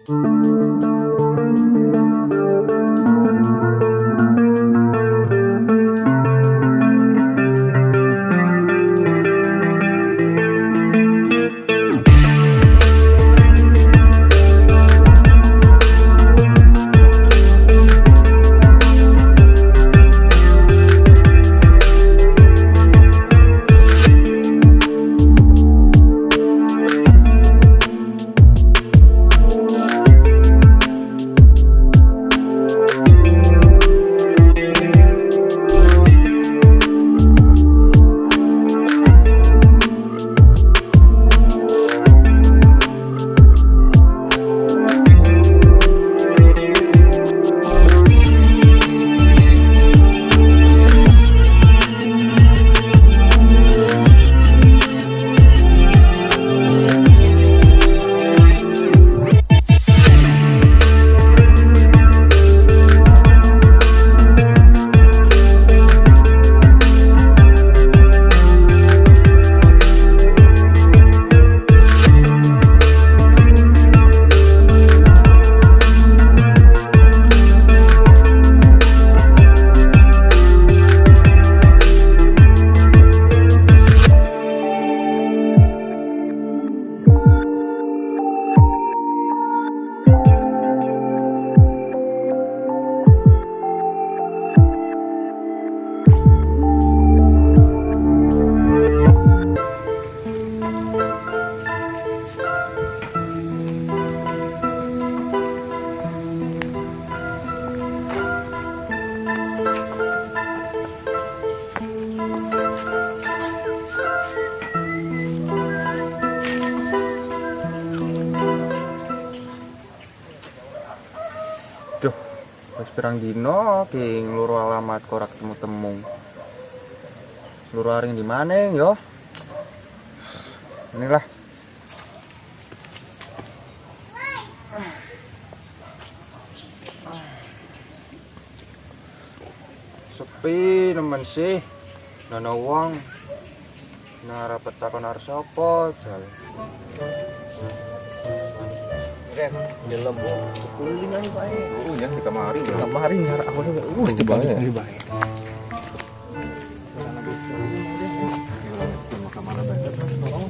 Duh, wis pirang dino ki ngluru alamat kok ora ketemu-temu. Luru aring di mana yo? Inilah. Sepi nemen sih. Nono wong. Nara petakon arep sapa, jal. Dalam sekuling aja Pak. Oh ya di kamari ya. Kamari ngar aku tuh di bawah ya. Di bawah.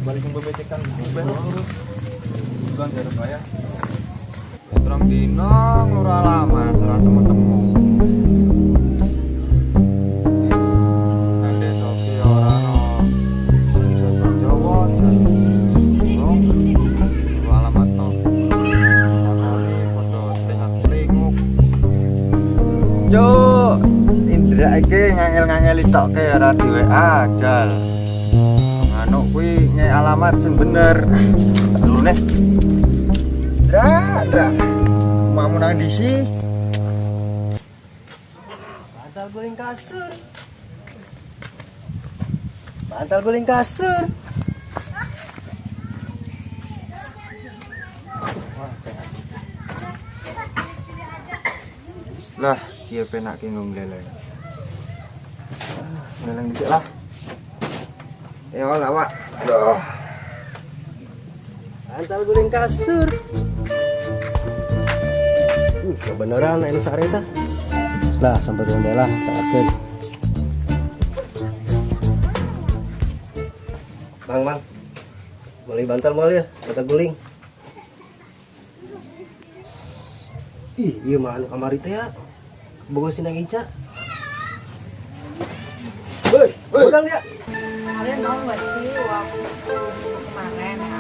Balikin bebecekan bukan dari saya. Terang dino ngluru alamat ora temu-temu. Nang desa ki ora ono sisa Jawa, bingung. Ngluru alamat no. Sakone padha tengak-tenguk. Cuk, Indra iki ngangel-ngangeli tokke ora di WA jal. Anu kuwi nyai alamat sing bener. Dulu nih. Dra. Mamu nang di sih. Bantal guling kasur. Bantal guling kasur. Lah, kieu penak ki ngleleng. Ngleleng dhisik lah. Ya lah, Pak. Aduh. Bantal guling kasur. Kebenaran ini sareta. Lah sampai rumah lah, terakhir. Bang. Boleh bantal mal ya, bantal guling. Ih, iya mah anu kamari teh ya. Boga sinang Ica. Woi, udang dia. Kalian tahu nggak sih waktu kemarin ya,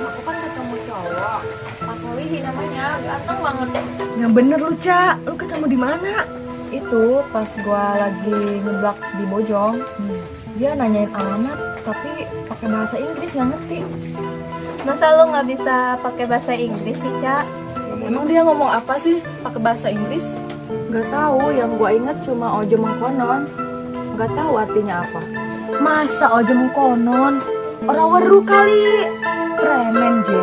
aku kan ketemu cowok, Mas Wihi namanya, ganteng banget. Yang bener lu, Ca. Lu ketemu di mana? Itu pas gua lagi ngeblak di Bojong, dia nanyain alamat, tapi pakai bahasa Inggris nggak ngerti. Masa lo nggak bisa pakai bahasa Inggris sih, Cak? Emang dia ngomong apa sih pakai bahasa Inggris? Gak tahu, yang gua inget cuma ojo mengkonon. Gak tahu artinya apa. Masa aja mengkonon? Orang weru kali. Premen je.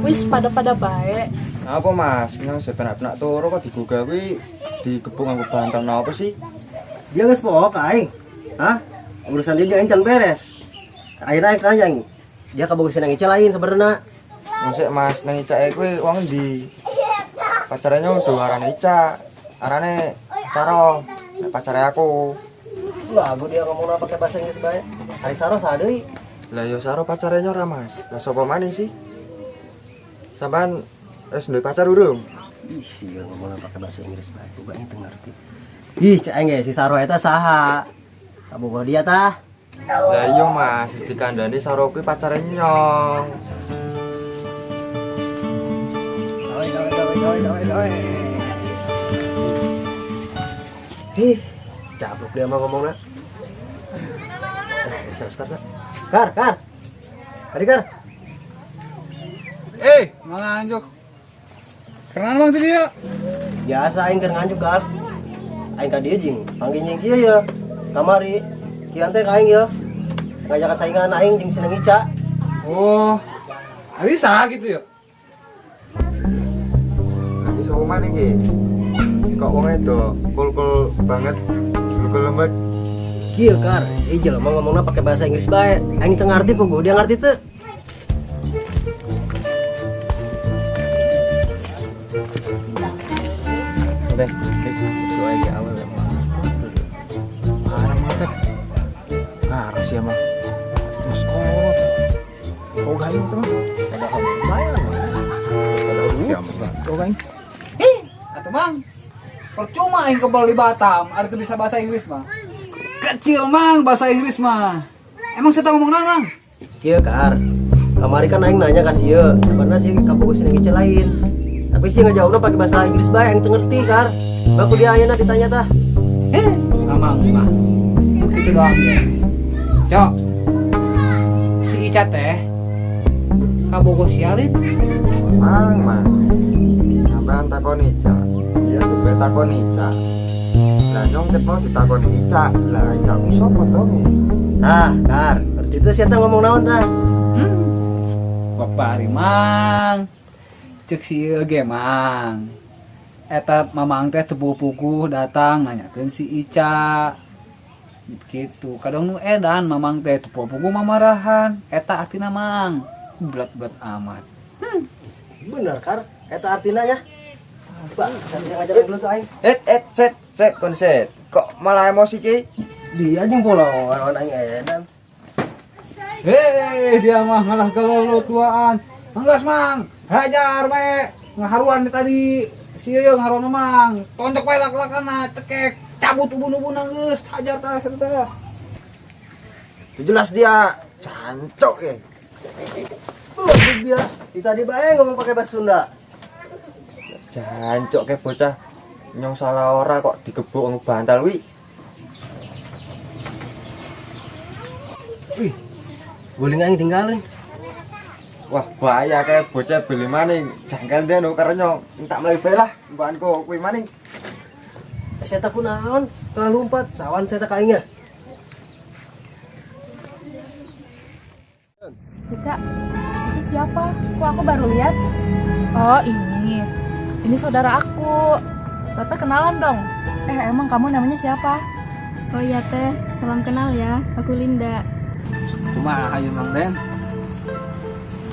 Wis pada baik. Apa Mas? Nang sepenak-penak turu kok digugah kuwi dikepung nganggo bantal napa sih? Dia geus pook aing. Hah? Urusan dia jangan beres. Akhirnya nanya, dia kabogosan nang Ica lain sebenarnya. Mosok Mas nang icake kuwi wong endi? pacarnya udah arane Ica, arane Saro, pacarnya aku. Lah, aku dia ngomong pakai bahasa Inggris bae. Ari Saro sadeuy. Lah yo Saro pacarnya ora Mas. Lah sapa maning sih? Sampean wis duwe pacar urung? Ih, sih ngomong pakai bahasa Inggris bae. Bukan itu ngerti. Ih, cek aing si Saro eta saha? Kamu kok dia tah? Lah iya Mas, wis dikandani Saro kuwi pacare Nyong. Ih, cablok dia mah ngomongna. Bisa sekarang. Kar. Adik Kar. Mang anjuk. Kenal Mang tadi ya? Biasa aing keur nganjuk Kar. Aing ka dieu jeung panggil jeung kieu ya. Kamari. Kieu teh ka aing ya. Ngajakan saingan aing jeung Sineng Ica. Oh. Bisa gitu ya? Tapi sapa maning ki? Kok wong edo kul-kul banget, kul lembut. Kieu Kar, ieu mah ngomongna pakai bahasa Inggris bae. Aing teu ngarti pogo, dia ngarti teu. Beh, doa ge awal mah. Parah mantep. Harus ya mah. Terus kolot. Oh gawe itu mah. Ada kamu bayar mah. Ada uang. Oh gawe. Atau Mang, percuma aing kebal di Batam, ada tuh bisa bahasa Inggris mah. Kecil Mang bahasa Inggris mah. Emang saya tahu ngomong naon Mang? Kieu Kar. Kamari kan aing nanya ka sieu, sebenarnya sih kabogo Sineng Ica lain. Tapi sih ngejawabna pakai bahasa Inggris bae, aing teu ngerti Kar. Baku dia ayeuna ditanya tah. Mang mah. Gitu doang ya. Cok. Si Ica teh kabogo siarin. Mang. Sampean takoni Ica. Iya tuh takoni Ica. Lah nyong ket mau ditakoni Ica. Lah Ica ku sapa to? Nah, Kar, berarti itu siapa ngomong naon tah? Papari Mang. Cek si ge Mang. Eta mamang teh teu puguh datang nanyakeun si Ica. Gitu. Kadang nu edan mamang teh teu puguh mamarahan. Eta artina Mang. Berat-berat amat. Bener Kar, eta artina nya. Pak, saya ngajarin dulu tuh aing. Set konset. Kok malah emosi ki? Dia jeung pola orang aing edan. Hei, dia mah ngalah galau tuaan. Enggas Mang. Hajar bae. Ngaharuan tadi. Sieun ngaharuan Mang. Tonjok bae lak-lakana cekek. Cabut ubun-ubun geus hajar tah eta. Jelas dia cancok ya. Belum dia. Di tadi bae ngomong pakai bahasa Sunda. Jancok kayak bocah nyong salah ora kok digebuk ngebantal wi. Wih, guling aing tinggalin. Wah bahaya kayak bocah beli maning. Jangkal dia nu karo nyong entak mlebu bae lah mbaanku kuwi maning. Saya tak kunaon, kalau lompat sawan saya tak kaingnya. Kak, itu siapa? Kok aku baru lihat? Oh ini. Ini saudara aku. Tete kenalan dong. Emang kamu namanya siapa? Oh iya teh, salam kenal ya. Aku Linda. Cuma ayo Mang Den.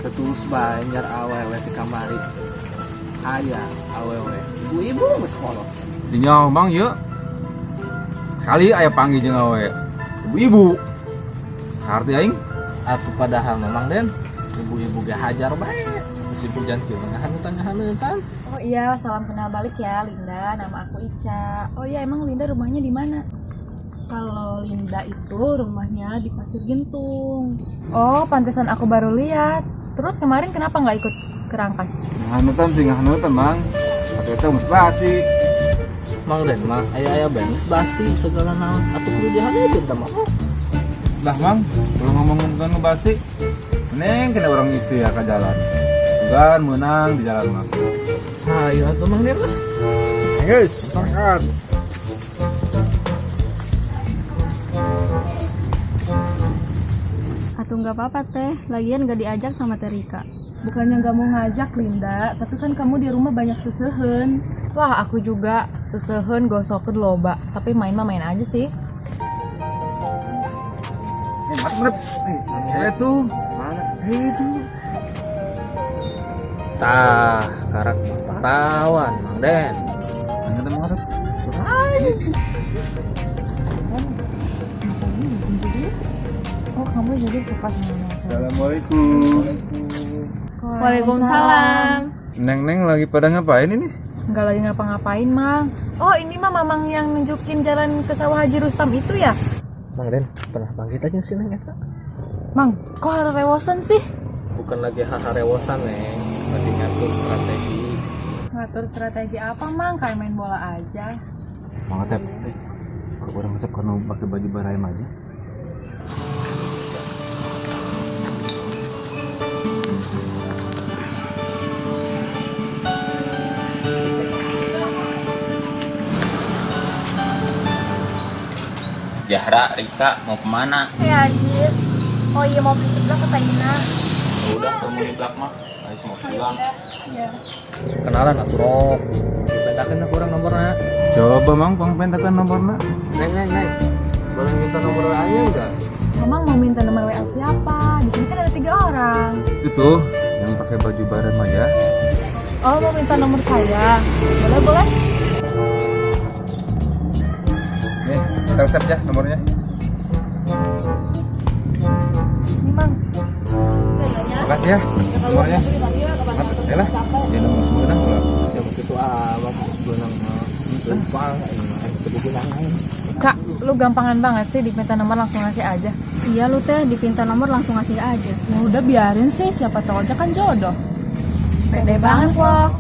Ketulus bae nyar awewe di kamari. Aya awewe. Ibu-ibu geus kolot. Dinya Mang yeuh. Sekali aya panggil jeung awe. Ibu-ibu. Arti aing Aku padahal Mang Den. Ibu-ibu ge hajar bae. Meskipun jangan kieu ngahanutan. Oh iya, salam kenal balik ya Linda. Nama aku Ica. Oh iya, emang Linda rumahnya di mana? Kalau Linda itu rumahnya di Pasir Gintung. Oh, pantesan aku baru lihat. Terus kemarin kenapa nggak ikut ke Rangkas? ngahanutan sih ngahanutan Mang. Atuh teh geus basi. Mang Den mah aya benes basi segala naon. Atuh kudu dihadeun tah mah. Sudah Mang, kalau ngomong-ngomong basi, neng kena orang istri ya ke jalan. Sugan menang di jalan Mang. Ayo atuh Mang Den lah. Guys, berangkat. Atuh nggak apa-apa teh, lagian gak diajak sama Terika. Bukannya nggak mau ngajak Linda, tapi kan kamu di rumah banyak sesehen. Wah, aku juga sesehen gosokeun loba, tapi main mah main aja sih. Itu. Mana? Itu. Tah, karak perawan, Mang Den. Angkat emang ada. Oh, kamu jadi suka sama Neng. Assalamualaikum. Waalaikumsalam. Neng lagi pada ngapain ini? Nggak lagi ngapa-ngapain, Mang. Oh, ini mah Mamang yang nunjukin jalan ke sawah Haji Rustam itu ya? Mang Den, pernah panggil aja sih Neng eta. Mang, kok harus rewosan sih? Bukan lagi hal rewosan, Neng. Lagi ngatur strategi. Ngatur strategi apa, Mang? Kayak main bola aja. Mang Atep. Kok orang ngecap karena pakai baju baraim aja? Jahra, Rika, mau kemana? Ajis. Oh iya, mau beli sebelah ke Taina. Udah, kamu di belakang mah. Ayo mau pulang. Kenalan atuh rok. Dipetakeun aku orang nomornya. Coba Mang, pentakan nomornya. Neng. Boleh minta nomor aja enggak? Mamang mau minta nomor WA siapa? Di sini kan ada 3 orang. Itu tuh, yang pakai baju baraim aja. Oh, mau minta nomor saya? Boleh. Nih, kita WhatsApp ya nomornya. Ini, Mang. Makasih ya nomornya. Yalah, ya nomor sebenarnya kalau Siapa gitu amat sebenarnya mah. Lupa ini. Kak, lu gampangan banget sih diminta nomor langsung ngasih aja. Iya lu teh dipinta nomor langsung ngasih aja. Ya udah biarin sih, siapa tahu aja kan jodoh. Pede banget loh.